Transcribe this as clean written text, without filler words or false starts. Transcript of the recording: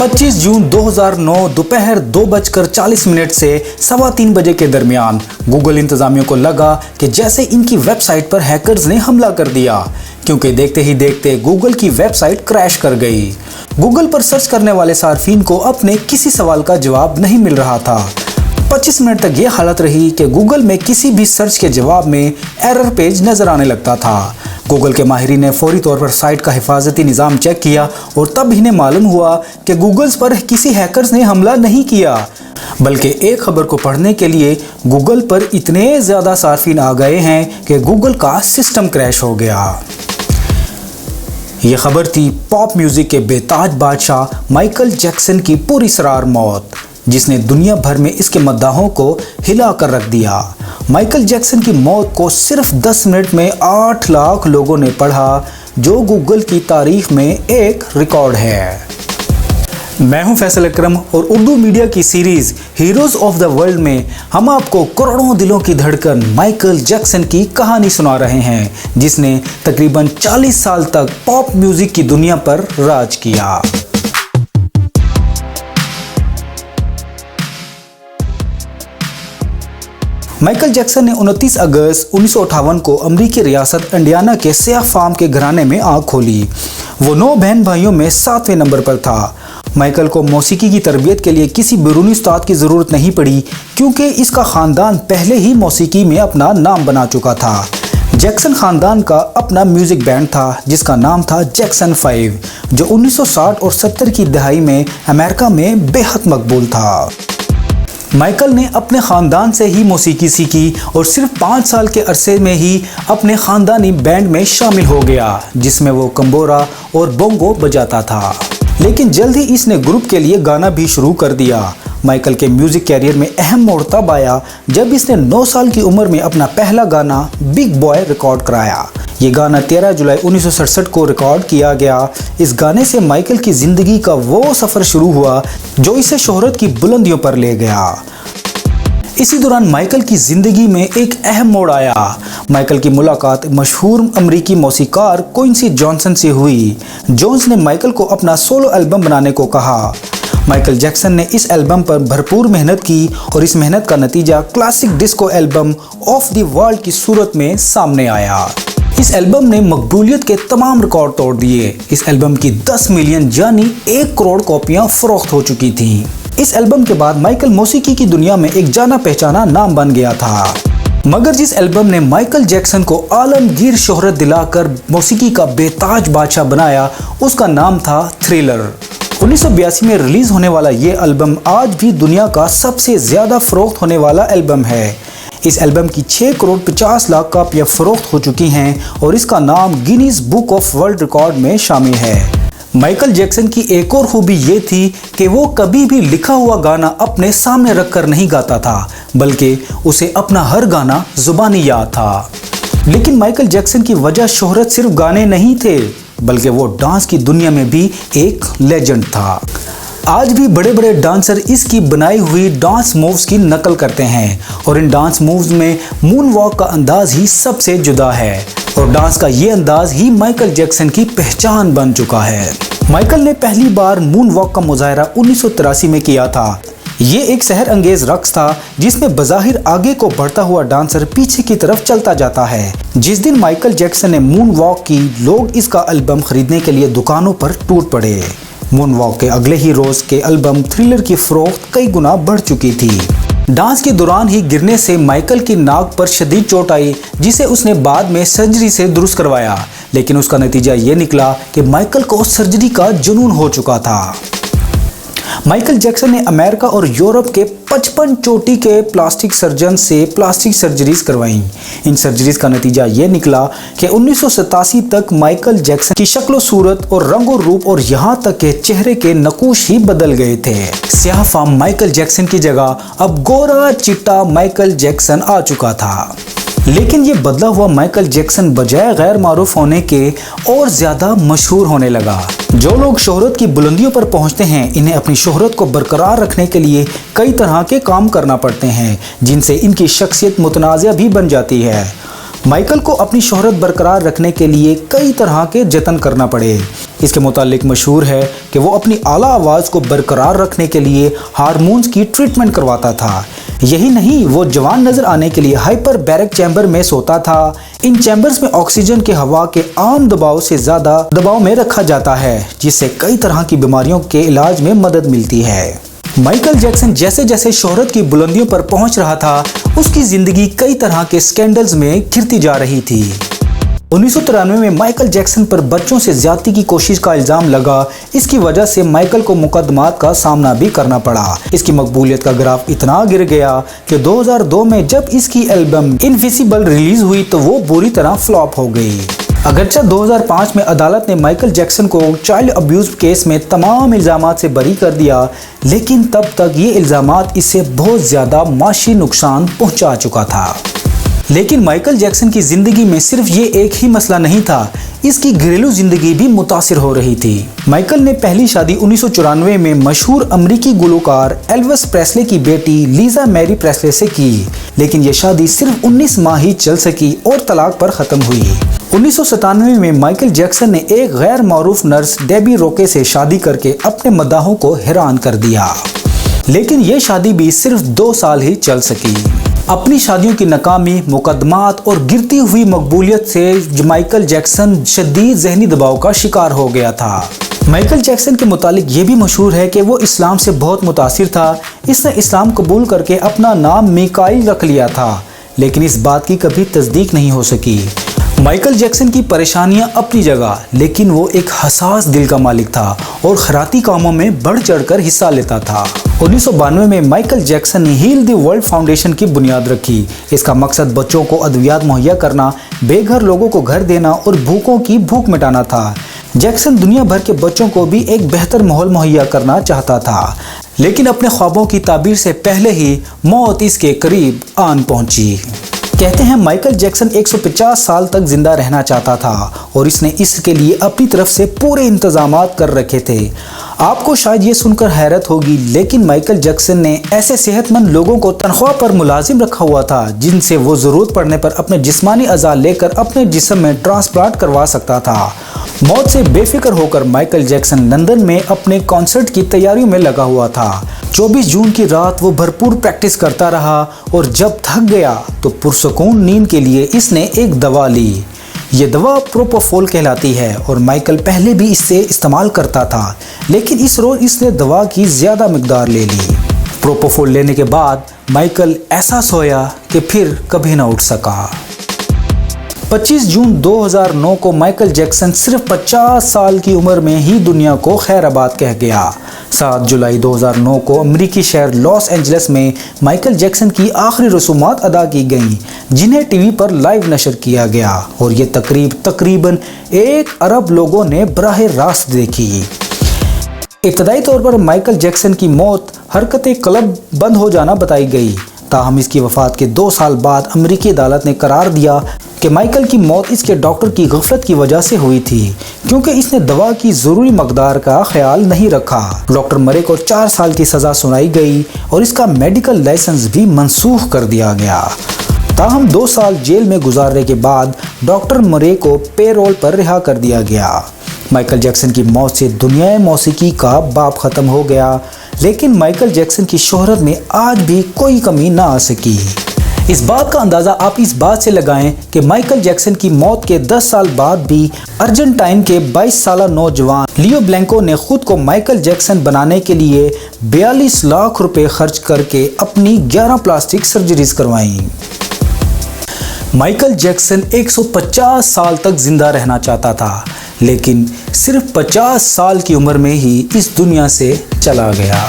25 जून 2009 दोपहर 2:40 से 2:15 बजे के दरमियान गूगल इंतजामियों को लगा कि जैसे इनकी वेबसाइट पर हैकर्स ने हमला कर दिया, क्योंकि देखते ही देखते गूगल की वेबसाइट क्रैश कर गई। गूगल पर सर्च करने वाले सार्फिन को अपने किसी सवाल का जवाब नहीं मिल रहा था। 25 मिनट तक ये हालत रही कि गूगल में किसी भी सर्च के जवाब में एरर पेज नजर आने लगता था। गूगल के माहिरीन ने फौरी तौर पर साइट का हिफाजती निज़ाम चेक किया और तब इन्हें मालूम हुआ कि गूगल पर किसी हैकर्स ने हमला नहीं किया, बल्कि एक खबर को पढ़ने के लिए गूगल पर इतने ज़्यादा सार्फिन आ गए हैं कि गूगल का सिस्टम क्रैश हो गया। ये खबर थी पॉप म्यूजिक के बेताज बादशाह माइकल जैक्सन की पूरी सरार मौत, जिसने दुनिया भर में इसके मद्दाहों को हिला कर रख दिया। माइकल जैक्सन की मौत को सिर्फ 10 मिनट में 8 लाख लोगों ने पढ़ा, जो गूगल की तारीख में एक रिकॉर्ड है। मैं हूं फैसल अकरम और उर्दू मीडिया की series heroes of the world में हम आपको करोड़ों दिलों की धड़कन माइकल जैक्सन की कहानी सुना रहे हैं, जिसने तकरीबन 40 साल तक पॉप म्यूजिक की दुनिया पर राज किया। माइकल जैक्सन ने 29 अगस्त 1958 को अमेरिकी रियासत इंडियाना के सियाह फार्म के घराने में आंख खोली। वो 9 बहन भाइयों में 7वें नंबर पर था। माइकल को मौसीकी की तरबियत के लिए किसी बैरूनी उस्ताद की ज़रूरत नहीं पड़ी, क्योंकि इसका ख़ानदान पहले ही मौसीकी में अपना नाम बना चुका था। जैक्सन ख़ानदान का अपना म्यूज़िक बैंड था, जिसका नाम था जैक्सन 5, जो 1960 और 70 की दहाई में अमेरिका में बेहद मकबूल था। माइकल ने अपने ख़ानदान से ही मौसीकी सीखी और सिर्फ 5 साल के अरसे में ही अपने ख़ानदानी बैंड में शामिल हो गया, जिसमें वो कंबोरा और बोंगो बजाता था। लेकिन जल्द ही इसने ग्रुप के लिए गाना भी शुरू कर दिया। माइकल के म्यूज़िक कैरियर में अहम मोड़ तब आया जब इसने 9 साल की उम्र में अपना पहला गाना बिग बॉय रिकॉर्ड कराया। ये गाना 13 जुलाई 1967 को रिकॉर्ड किया गया। इस गाने से माइकल की ज़िंदगी का वो सफ़र शुरू हुआ जो इसे शोहरत की बुलंदियों पर ले गया। इसी दौरान माइकल की ज़िंदगी में एक अहम मोड़ आया। माइकल की मुलाकात मशहूर अमरीकी मौसीकार क्विंसी जॉनसन से हुई। जोन्स ने माइकल को अपना सोलो एल्बम बनाने को कहा। माइकल जैक्सन ने इस एल्बम पर भरपूर मेहनत की और इस मेहनत का नतीजा classic disco album of the world की सूरत में सामने आया। इस एल्बम ने मकबूलियत के तमाम रिकॉर्ड तोड़ दिए। इस एल्बम की 10 मिलियन यानी 1 करोड़ कॉपियां फरोख्त हो चुकी थीं। इस एल्बम के बाद माइकल मौसीकी की दुनिया में एक जाना पहचाना नाम बन गया था। मगर जिस एल्बम ने माइकल जैक्सन को आलमगीर शोहरत दिलाकर मौसीकी का बेताज बादशाह बनाया, उसका नाम था थ्रिलर। 1982 में रिलीज होने वाला ये एल्बम आज भी दुनिया का सबसे ज्यादा फरोख्त होने वाला एल्बम है। इस एल्बम की 6 करोड़ 50 लाख कापियां फरोख्त हो चुकी हैं और इसका नाम Guinness book of world record में शामिल है। माइकल जैक्सन की एक और खूबी ये थी कि वो कभी भी लिखा हुआ गाना अपने सामने रखकर नहीं गाता था, बल्कि उसे अपना हर गाना जुबानी याद था। लेकिन माइकल जैक्सन की वजह शोहरत सिर्फ गाने नहीं थे, बल्कि वो डांस की दुनिया में भी एक लेजेंड था। आज भी बड़े बड़े डांसर इसकी बनाई हुई डांस मूव्स की नकल करते हैं और इन डांस मूव्स में मून वॉक का अंदाज ही सबसे जुदा है और डांस का ये अंदाज ही माइकल जैक्सन की पहचान बन चुका है। माइकल ने पहली बार मून वॉक का मुजाहरा 1983 में किया था। ये एक सहर अंगेज रक्स था जिसमें बज़ाहिर आगे को बढ़ता हुआ डांसर पीछे की तरफ चलता जाता है। जिस दिन माइकल जैक्सन ने मून वॉक की, लोग इसका एल्बम खरीदने के लिए दुकानों पर टूट पड़े। मून वॉक के अगले ही रोज के एल्बम थ्रिलर की फरोख्त कई गुना बढ़ चुकी थी। डांस के दौरान ही गिरने से माइकल की नाक पर शदीद चोट आई, जिसे उसने बाद में सर्जरी से दुरुस्त करवाया। लेकिन उसका नतीजा ये निकला कि माइकल को सर्जरी का जुनून हो चुका था। माइकल जैक्सन ने अमेरिका और यूरोप के 55 चोटी के प्लास्टिक सर्जन से प्लास्टिक सर्जरीज करवाई। इन सर्जरीज का नतीजा ये निकला कि 1987 तक माइकल जैक्सन की शक्ल सूरत और रंग और रूप और यहाँ तक के चेहरे के नकूश ही बदल गए थे। स्याह फाम माइकल जैक्सन की जगह अब गोरा चिट्टा माइकल जैक्सन आ चुका था। लेकिन ये बदला हुआ माइकल जैक्सन बजाय गैर मारूफ होने के और ज्यादा मशहूर होने लगा। जो लोग शोहरत की बुलंदियों पर पहुंचते हैं, इन्हें अपनी शोहरत को बरकरार रखने के लिए कई तरह के काम करना पड़ते हैं, जिनसे इनकी शख्सियत मुतनाज़िया भी बन जाती है। माइकल को अपनी शोहरत बरकरार रखने के लिए कई तरह के जतन करना पड़े। इसके मुतालिक मशहूर है कि वो अपनी आला आवाज़ को बरकरार रखने के लिए हार्मोन्स की ट्रीटमेंट करवाता था। यही नहीं, वो जवान नजर आने के लिए हाइपर बैरिक चैम्बर में सोता था। इन चैम्बर्स में ऑक्सीजन के हवा के आम दबाव से ज़्यादा दबाव में रखा जाता है, जिससे कई तरह की बीमारियों के इलाज में मदद मिलती है। माइकल जैक्सन जैसे जैसे शोहरत की बुलंदियों पर पहुंच रहा था, उसकी ज़िंदगी कई तरह के स्कैंडल्स में घिरती जा रही थी। 1993 में माइकल जैक्सन पर बच्चों से ज्यादती की कोशिश का इल्ज़ाम लगा। इसकी वजह से माइकल को मुकदमात का सामना भी करना पड़ा। इसकी मकबूलियत का ग्राफ इतना गिर गया कि 2002 में जब इसकी एल्बम इनविजिबल रिलीज हुई तो वो बुरी तरह फ्लॉप हो गई। अगरचे 2005 में अदालत ने माइकल जैक्सन को चाइल्ड अब्यूज केस में तमाम इल्ज़ामात से बरी कर दिया, लेकिन तब तक ये इल्ज़ामात इसे बहुत ज़्यादा माशी नुकसान पहुंचा चुका था। लेकिन माइकल जैक्सन की ज़िंदगी में सिर्फ ये एक ही मसला नहीं था, इसकी घरेलू ज़िंदगी भी मुतासिर हो रही थी। माइकल ने पहली शादी 1994 में मशहूर अमरीकी गुलकार एल्विस प्रेस्ले की बेटी लीजा मैरी प्रेस्ले से की, लेकिन ये शादी सिर्फ 19 माह ही चल सकी और तलाक पर ख़त्म हुई। 1997 में माइकल जैक्सन ने एक गैर मारूफ नर्स डेबी रोके से शादी करके अपने मदाहों को हैरान कर दिया, लेकिन ये शादी भी सिर्फ 2 साल ही चल सकी। अपनी शादियों की नाकामी, मुकदमात और गिरती हुई मकबूलियत से माइकल जैक्सन शदीद जहनी दबाव का शिकार हो गया था। माइकल जैक्सन के मुतालिक ये भी मशहूर है कि वो इस्लाम से बहुत मुतासिर था। इसने इस्लाम कबूल करके अपना नाम मिकाइल रख लिया था, लेकिन इस बात की कभी तस्दीक नहीं हो सकी। माइकल जैक्सन की परेशानियां अपनी जगह, लेकिन वो एक हसास दिल का मालिक था और खैराती कामों में बढ़ चढ़कर हिस्सा लेता था। 1992 में माइकल जैक्सन ने हील द वर्ल्ड फाउंडेशन की बुनियाद रखी। इसका मकसद बच्चों को अद्वियात मुहैया करना, बेघर लोगों को घर देना और भूखों की भूख मिटाना था। जैक्सन दुनिया भर के बच्चों को भी एक बेहतर माहौल मुहैया करना चाहता था, लेकिन अपने ख्वाबों की ताबीर से पहले ही मौत इसके करीब आन पहुंची। कहते हैं माइकल जैक्सन 150 साल तक जिंदा रहना चाहता था और इसने इसके लिए अपनी तरफ से पूरे इंतजामात कर रखे थे। आपको शायद ये सुनकर हैरत होगी, लेकिन माइकल जैक्सन ने ऐसे सेहतमंद लोगों को तनख्वाह पर मुलाजिम रखा हुआ था जिनसे वो ज़रूरत पड़ने पर अपने जिस्मानी अज़ा लेकर अपने जिस्म में ट्रांसप्लांट करवा सकता था। मौत से बेफिक्र होकर माइकल जैक्सन लंदन में अपने कॉन्सर्ट की तैयारियों में लगा हुआ था। 24 जून की रात वो भरपूर प्रैक्टिस करता रहा और जब थक गया तो पुरसुकून नींद के लिए इसने एक दवा ली। ये दवा प्रोपोफोल कहलाती है और माइकल पहले भी इससे इस्तेमाल करता था, लेकिन इस रोज़ इसने दवा की ज़्यादा मिकदार ले ली। प्रोपोफोल लेने के बाद माइकल ऐसा सोया कि फिर कभी ना उठ सका। 25 जून 2009 को माइकल जैक्सन सिर्फ 50 साल की उम्र में ही दुनिया को खैराबाद कह गया। 7 जुलाई 2009 को अमेरिकी शहर लॉस एंजलिस में माइकल जैक्सन की आखिरी रसूमात अदा की गईं, जिन्हें टीवी पर लाइव नशर किया गया और ये तकरीब तकरीबन 1 अरब लोगों ने बराह रास्त देखी। इब्तदाई तौर पर माइकल जैक्सन की मौत हरकत क्लब बंद हो जाना बताई गई, ताहम इसकी वफात के 2 साल बाद अमेरिकी अदालत ने करार दिया कि माइकल की मौत इसके डॉक्टर की गफलत की वजह से हुई थी, क्योंकि इसने दवा की ज़रूरी मकदार का ख्याल नहीं रखा। डॉक्टर मरे को 4 साल की सज़ा सुनाई गई और इसका मेडिकल लाइसेंस भी मनसूख कर दिया गया। ताहम 2 साल जेल में गुजारने के बाद डॉक्टर मरे को पेरोल पर रिहा कर दिया गया। माइकल जैक्सन की मौत से दुनिया मौसीकी का बाप ख़त्म हो गया, लेकिन माइकल जैक्सन की शोहरत में आज भी कोई कमी ना आ सकी। इस बात का अंदाज़ा आप इस बात से लगाएं कि माइकल जैक्सन की मौत के 10 साल बाद भी अर्जेंटाइन के 22 साल नौजवान लियो ब्लैंको ने खुद को माइकल जैक्सन बनाने के लिए 42 लाख रुपए खर्च करके अपनी 11 प्लास्टिक सर्जरीज करवाईं। माइकल जैक्सन 150 साल तक जिंदा रहना चाहता था, लेकिन सिर्फ 50 साल की उम्र में ही इस दुनिया से चला गया।